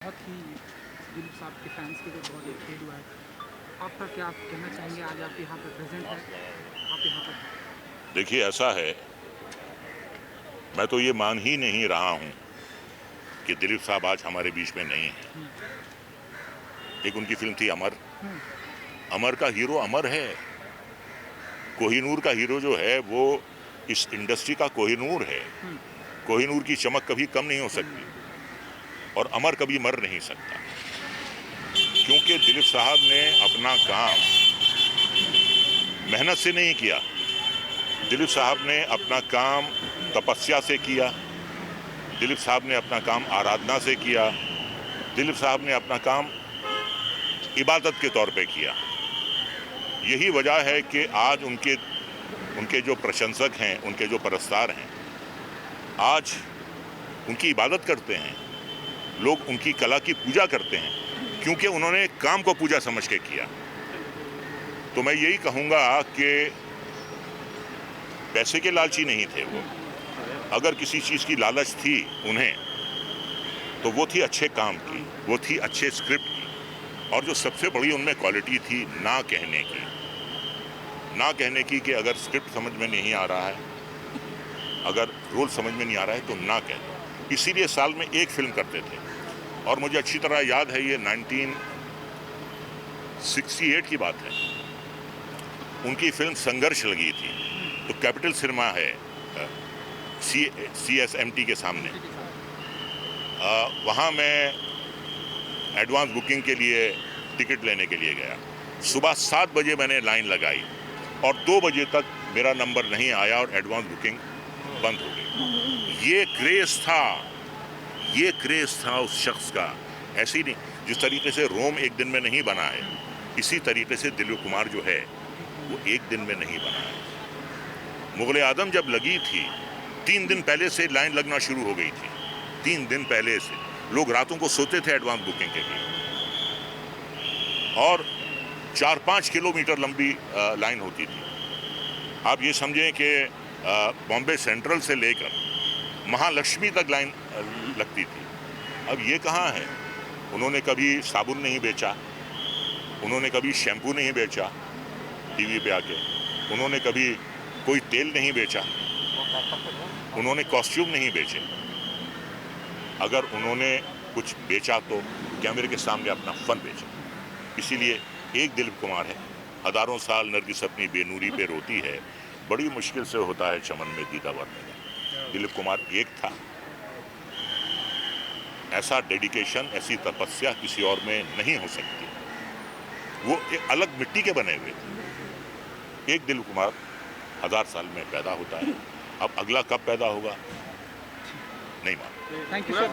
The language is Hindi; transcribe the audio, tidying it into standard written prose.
बहुत ही दिलीप साहब के फैंस के लिए बहुत ही फेल हुआ है। आपका क्या कहना चाहेंगे? आज आप यहाँ पर प्रेजेंट हैं, आप यहाँ पर। देखिए, ऐसा है, मैं तो ये मान ही नहीं रहा हूं कि दिलीप साहब आज हमारे बीच में नहीं है। एक उनकी फिल्म थी अमर। अमर का हीरो अमर है। कोहिनूर का हीरो जो है वो इस इंडस्ट्री का कोहिनूर है। कोहिनूर की चमक कभी कम नहीं हो सकती और अमर कभी मर नहीं सकता, क्योंकि दिलीप साहब ने अपना काम मेहनत से नहीं किया। दिलीप साहब ने अपना काम तपस्या से किया। दिलीप साहब ने अपना काम आराधना से किया। दिलीप साहब ने अपना काम इबादत के तौर पे किया। यही वजह है कि आज उनके जो प्रशंसक हैं, उनके जो परस्तार हैं, आज उनकी इबादत करते हैं। लोग उनकी कला की पूजा करते हैं, क्योंकि उन्होंने काम को पूजा समझ के किया। तो मैं यही कहूँगा कि पैसे के लालची नहीं थे वो। अगर किसी चीज़ की लालच थी उन्हें, तो वो थी अच्छे काम की, वो थी अच्छे स्क्रिप्ट की, और जो सबसे बड़ी उनमें क्वालिटी थी ना कहने की। ना कहने की कि अगर स्क्रिप्ट समझ में नहीं आ रहा है, अगर रोल समझ में नहीं आ रहा है तो ना कह दो। इसीलिए साल में एक फिल्म करते थे। और मुझे अच्छी तरह याद है, ये 1968 की बात है। उनकी फिल्म संघर्ष लगी थी, तो कैपिटल सिनेमा है CSMT के सामने। वहाँ मैं एडवांस बुकिंग के लिए टिकट लेने के लिए गया। सुबह 7 बजे मैंने लाइन लगाई और 2 बजे तक मेरा नंबर नहीं आया और एडवांस बुकिंग बंद हो गई। ये क्रेज था उस शख्स का। ऐसी नहीं, जिस तरीके से रोम एक दिन में नहीं बना है, इसी तरीके से दिलीप कुमार जो है वो एक दिन में नहीं बना है। मुगल आदम जब लगी थी, 3 दिन पहले से लाइन लगना शुरू हो गई थी। 3 दिन पहले से लोग रातों को सोते थे एडवांस बुकिंग के लिए, और 4-5 किलोमीटर लंबी लाइन होती थी। आप ये समझें कि बॉम्बे सेंट्रल से लेकर महालक्ष्मी तक लाइन लगती थी। अब ये कहाँ है? उन्होंने कभी साबुन नहीं बेचा, उन्होंने कभी शैम्पू नहीं बेचा टीवी पे आके, उन्होंने कभी कोई तेल नहीं बेचा, उन्होंने कॉस्ट्यूम नहीं बेचे। अगर उन्होंने कुछ बेचा तो कैमरे के सामने अपना फन बेचा। इसीलिए एक दिलीप कुमार है। हजारों साल नरगिस अपनी बेनूरी पे रोती है, बड़ी मुश्किल से होता है चमन में दीदावर में। दिलीप कुमार एक था। ऐसा डेडिकेशन, ऐसी तपस्या किसी और में नहीं हो सकती। वो एक अलग मिट्टी के बने हुए थे। एक दिलीप कुमार 1000 साल में पैदा होता है। अब अगला कब पैदा होगा नहीं मालूम। Thank you sir.